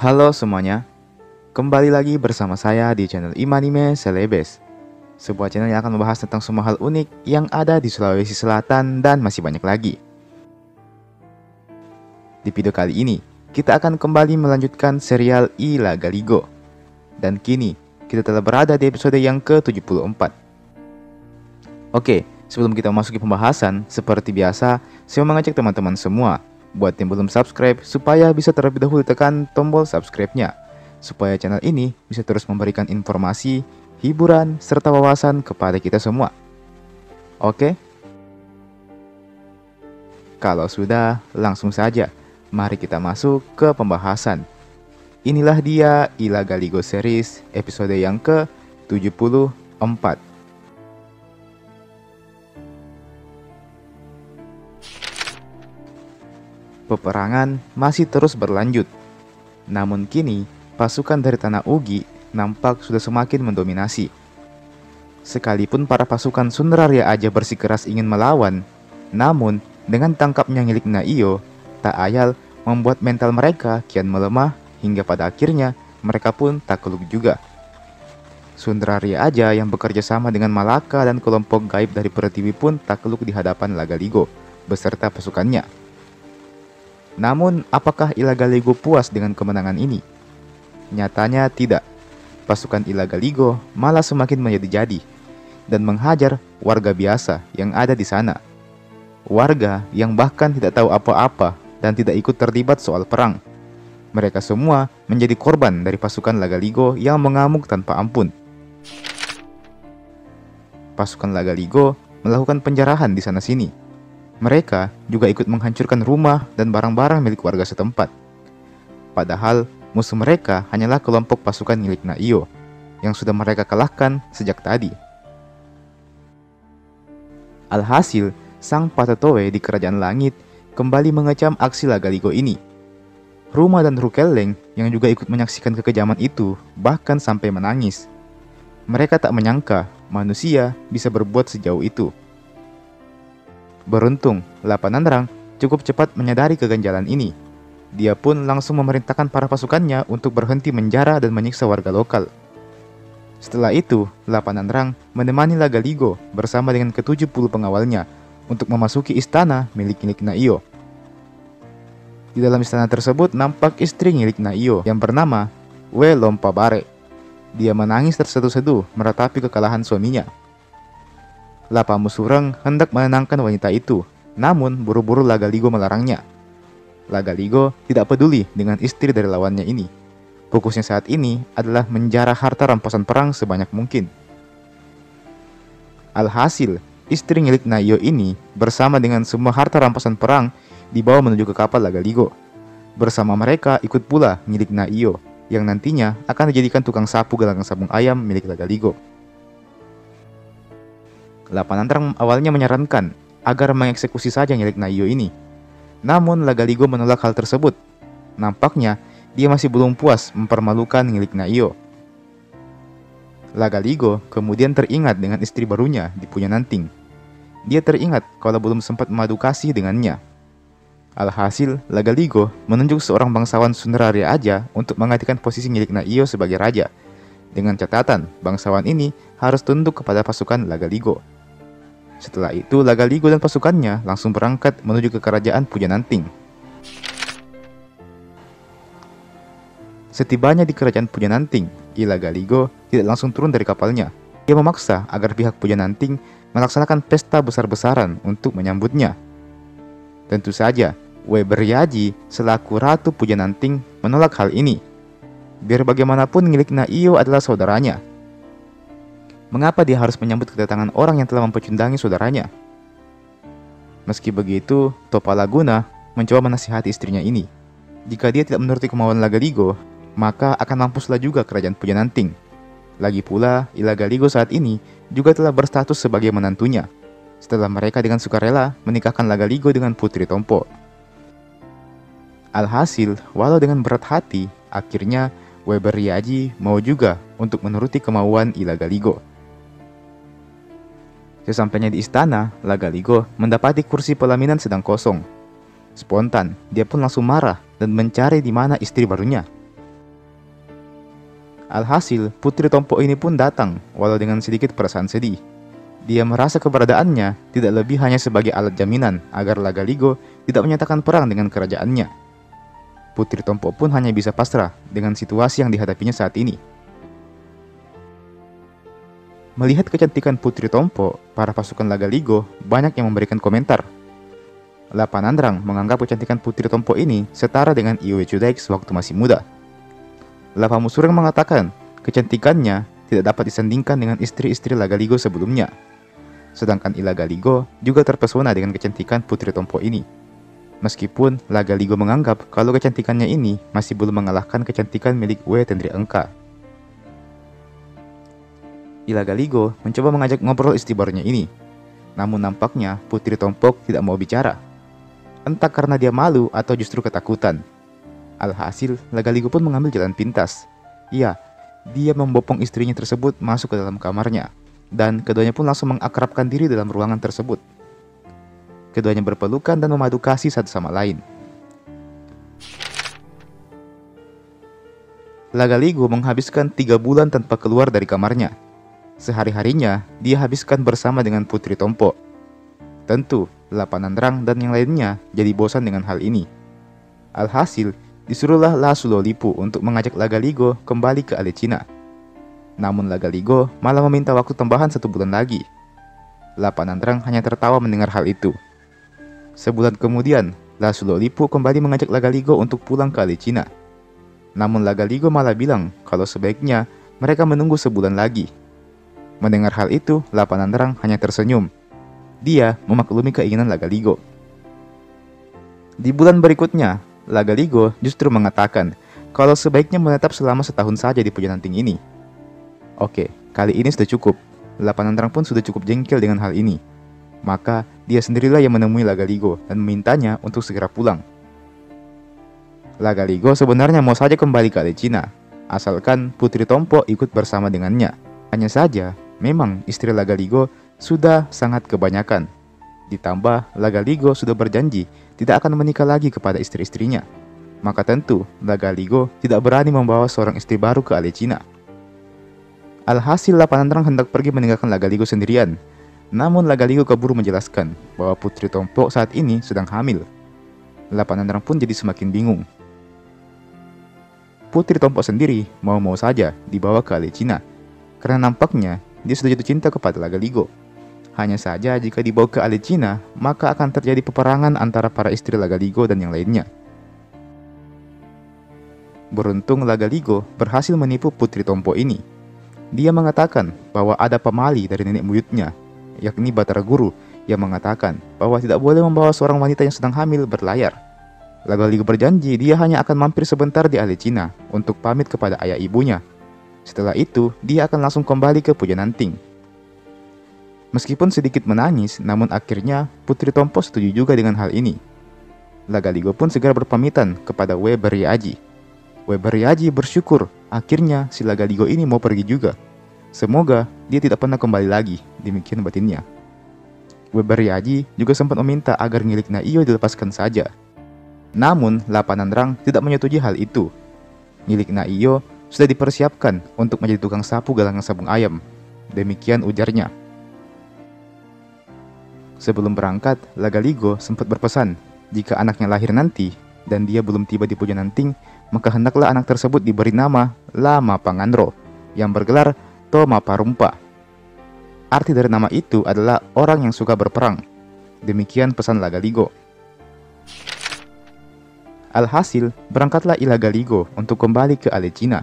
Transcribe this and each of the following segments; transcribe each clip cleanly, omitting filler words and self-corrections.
Halo semuanya, kembali lagi bersama saya di channel Imanime Celebes, sebuah channel yang akan membahas tentang semua hal unik yang ada di Sulawesi Selatan dan masih banyak lagi. Di video kali ini, kita akan kembali melanjutkan serial Ila Galigo. Dan kini, kita telah berada di episode yang ke-74. Oke, sebelum kita memasuki pembahasan, seperti biasa, saya mengajak teman-teman semua buat yang belum subscribe supaya bisa terlebih dahulu tekan tombol subscribe-nya, supaya channel ini bisa terus memberikan informasi, hiburan, serta wawasan kepada kita semua. Oke? Kalau sudah, langsung saja. Mari kita masuk ke pembahasan. Inilah dia Ila Galigo series episode yang ke-74. Peperangan masih terus berlanjut. Namun kini, pasukan dari Tanah Ugi nampak sudah semakin mendominasi. Sekalipun para pasukan Sunraria Aja bersikeras ingin melawan, namun dengan tangkapnya Ngilik Naiyo, tak ayal membuat mental mereka kian melemah hingga pada akhirnya mereka pun takluk juga. Sunraria Aja yang bekerja sama dengan Malaka dan kelompok gaib dari Pertiwi pun takluk di hadapan Lagaligo beserta pasukannya. Namun, apakah Ila Galigo puas dengan kemenangan ini? Nyatanya tidak. Pasukan Ila Galigo malah semakin menjadi-jadi dan menghajar warga biasa yang ada di sana. Warga yang bahkan tidak tahu apa-apa dan tidak ikut terlibat soal perang. Mereka semua menjadi korban dari pasukan Lagaligo yang mengamuk tanpa ampun. Pasukan Lagaligo melakukan penjarahan di sana-sini. Mereka juga ikut menghancurkan rumah dan barang-barang milik warga setempat. Padahal musuh mereka hanyalah kelompok pasukan Ngilik Naiyo yang sudah mereka kalahkan sejak tadi. Alhasil, sang Patetoe di Kerajaan Langit kembali mengecam aksi Lagaligo ini. Ruma dan Rukeleng yang juga ikut menyaksikan kekejaman itu bahkan sampai menangis. Mereka tak menyangka manusia bisa berbuat sejauh itu. Beruntung, Lapananrang cukup cepat menyadari keganjalan ini. Dia pun langsung memerintahkan para pasukannya untuk berhenti menjara dan menyiksa warga lokal. Setelah itu, Lapananrang menemani Lagaligo bersama dengan ke-70 pengawalnya untuk memasuki istana milik Ngilik Naiyo. Di dalam istana tersebut nampak istri Ngilik Naiyo yang bernama We Lompabare. Dia menangis terseduh-seduh meratapi kekalahan suaminya. Lapamusureng hendak menenangkan wanita itu, namun buru-buru Lagaligo melarangnya. Lagaligo tidak peduli dengan istri dari lawannya ini. Fokusnya saat ini adalah menjarah harta rampasan perang sebanyak mungkin. Alhasil, istri Ngilik Naiyo ini bersama dengan semua harta rampasan perang dibawa menuju ke kapal Lagaligo. Bersama mereka ikut pula Ngilik Naiyo yang nantinya akan dijadikan tukang sapu galangan sabung ayam milik Lagaligo. Lapananrang awalnya menyarankan agar mengeksekusi saja Ngilik Naiyo ini. Namun Lagaligo menolak hal tersebut. Nampaknya dia masih belum puas mempermalukan Ngilik Naiyo. Lagaligo kemudian teringat dengan istri barunya di Punyananting. Dia teringat kalau belum sempat memadu kasih dengannya. Alhasil, Lagaligo menunjuk seorang bangsawan Sunraria Aja untuk menggantikan posisi Ngilik Naiyo sebagai raja. Dengan catatan, bangsawan ini harus tunduk kepada pasukan Lagaligo. Setelah itu, Lagaligo dan pasukannya langsung berangkat menuju ke kerajaan Punyananting. Setibanya di kerajaan Punyananting, Ila Galigo tidak langsung turun dari kapalnya. Dia memaksa agar pihak Punyananting melaksanakan pesta besar-besaran untuk menyambutnya. Tentu saja, Weberyaji selaku Ratu Punyananting menolak hal ini. Biar bagaimanapun Ngilik Naiyo adalah saudaranya. Mengapa dia harus menyambut kedatangan orang yang telah mempecundangi saudaranya? Meski begitu, Topalaguna mencoba menasihati istrinya ini. Jika dia tidak menuruti kemauan Lagaligo, maka akan mampuslah juga kerajaan Punyananting. Lagi pula, Ila Galigo saat ini juga telah berstatus sebagai menantunya, setelah mereka dengan sukarela menikahkan Lagaligo dengan Putri Tompo. Alhasil, walau dengan berat hati, akhirnya Weberyaji mau juga untuk menuruti kemauan Ila Galigo. Sesampainya di istana, Lagaligo mendapati kursi pelaminan sedang kosong. Spontan, dia pun langsung marah dan mencari di mana istri barunya. Alhasil, Putri Tompo ini pun datang, walau dengan sedikit perasaan sedih. Dia merasa keberadaannya tidak lebih hanya sebagai alat jaminan agar Lagaligo tidak menyatakan perang dengan kerajaannya. Putri Tompo pun hanya bisa pasrah dengan situasi yang dihadapinya saat ini. Melihat kecantikan Putri Tompo, para pasukan Lagaligo banyak yang memberikan komentar. Lapanandrang menganggap kecantikan Putri Tompo ini setara dengan Iwe Cudaix waktu masih muda. Lapamusureng mengatakan kecantikannya tidak dapat disandingkan dengan istri-istri Lagaligo sebelumnya. Sedangkan Ilagaligo juga terpesona dengan kecantikan Putri Tompo ini. Meskipun Lagaligo menganggap kalau kecantikannya ini masih belum mengalahkan kecantikan milik We Tendri Engka. Ilagaligo mencoba mengajak ngobrol istri barunya ini. Namun nampaknya Putri Tompo tidak mau bicara. Entah karena dia malu atau justru ketakutan. Alhasil, Lagaligo pun mengambil jalan pintas. Iya, dia membopong istrinya tersebut masuk ke dalam kamarnya. Dan keduanya pun langsung mengakrabkan diri dalam ruangan tersebut. Keduanya berpelukan dan memadu kasih satu sama lain. Lagaligo menghabiskan 3 bulan tanpa keluar dari kamarnya. Sehari-harinya, dia habiskan bersama dengan Putri Tompo. Tentu, Lapanandrang dan yang lainnya jadi bosan dengan hal ini. Alhasil, disuruhlah La Sulolipu untuk mengajak Lagaligo kembali ke Alecina. Namun Lagaligo malah meminta waktu tambahan 1 bulan lagi. Lapanandrang hanya tertawa mendengar hal itu. Sebulan kemudian, La Sulolipu kembali mengajak Lagaligo untuk pulang ke Alecina. Namun Lagaligo malah bilang kalau sebaiknya mereka menunggu sebulan lagi. Mendengar hal itu, Lapanandrang hanya tersenyum. Dia memaklumi keinginan Lagaligo. Di bulan berikutnya, Lagaligo justru mengatakan kalau sebaiknya menetap selama setahun saja di Pujananting ini. Oke, kali ini sudah cukup. Lapanandrang pun sudah cukup jengkel dengan hal ini. Maka dia sendirilah yang menemui Lagaligo dan memintanya untuk segera pulang. Lagaligo sebenarnya mau saja kembali ke Alecina, asalkan Putri Tompo ikut bersama dengannya. Hanya saja, memang istri Lagaligo sudah sangat kebanyakan. Ditambah Lagaligo sudah berjanji tidak akan menikah lagi kepada istri-istrinya. Maka tentu Lagaligo tidak berani membawa seorang istri baru ke Alecina. Alhasil Lapanandrang hendak pergi meninggalkan Lagaligo sendirian. Namun Lagaligo keburu menjelaskan bahwa Putri Tompo saat ini sedang hamil. Lapanandrang pun jadi semakin bingung. Putri Tompo sendiri mau-mau saja dibawa ke Alecina karena nampaknya dia sudah jatuh cinta kepada Lagaligo. Hanya saja jika dibawa ke Alecina, maka akan terjadi peperangan antara para istri Lagaligo dan yang lainnya. Beruntung Lagaligo berhasil menipu Putri Tompo ini. Dia mengatakan bahwa ada pemali dari nenek buyutnya, yakni Batara Guru, yang mengatakan bahwa tidak boleh membawa seorang wanita yang sedang hamil berlayar. Lagaligo berjanji dia hanya akan mampir sebentar di Alecina untuk pamit kepada ayah ibunya. Setelah itu, dia akan langsung kembali ke Pujananting. Meskipun sedikit menangis, namun akhirnya Putri Tompo setuju juga dengan hal ini. Lagaligo pun segera berpamitan kepada We Beriaji. We Beriaji bersyukur akhirnya si Lagaligo ini mau pergi juga. Semoga dia tidak pernah kembali lagi, demikian batinnya. We Beriaji juga sempat meminta agar Ngilik Naiyo dilepaskan saja. Namun Lapanandrang tidak menyetujui hal itu. Ngilik Naiyo sudah dipersiapkan untuk menjadi tukang sapu galangan sabung ayam. Demikian ujarnya. Sebelum berangkat, Lagaligo sempat berpesan, jika anaknya lahir nanti dan dia belum tiba di Pujananting, maka hendaklah anak tersebut diberi nama Lama Panganro, yang bergelar Toma Parumpa. Arti dari nama itu adalah orang yang suka berperang. Demikian pesan Lagaligo. Alhasil, berangkatlah Ilagaligo untuk kembali ke Alecina.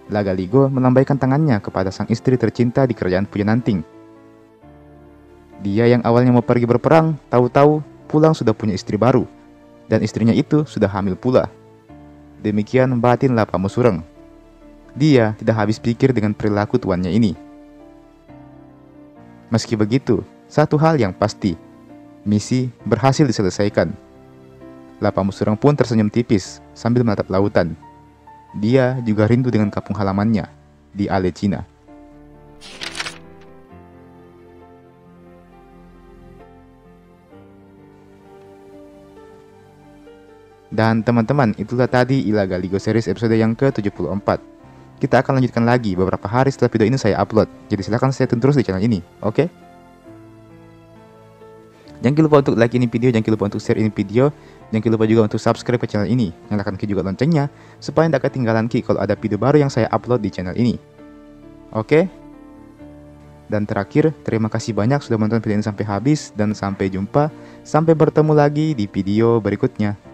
Lagaligo melambaikan tangannya kepada sang istri tercinta di kerajaan Pujananting. Dia yang awalnya mau pergi berperang, tahu-tahu pulang sudah punya istri baru, dan istrinya itu sudah hamil pula. Demikian batin Lapamusureng. Dia tidak habis pikir dengan perilaku tuannya ini. Meski begitu, satu hal yang pasti, misi berhasil diselesaikan. Lapamusureng pun tersenyum tipis sambil menatap lautan. Dia juga rindu dengan kampung halamannya di Alecina. Dan teman-teman, itulah tadi Ilagaligo series episode yang ke-74. kita akan lanjutkan lagi beberapa hari setelah video ini saya upload. Jadi silahkan stay tune terus di channel ini, oke? Jangan lupa untuk like ini video, jangan lupa untuk share ini video, jangan lupa juga untuk subscribe ke channel ini. Nyalakan juga loncengnya, supaya tidak ketinggalan kalau ada video baru yang saya upload di channel ini. Oke? Dan terakhir, terima kasih banyak sudah menonton video ini sampai habis, dan sampai jumpa, sampai bertemu lagi di video berikutnya.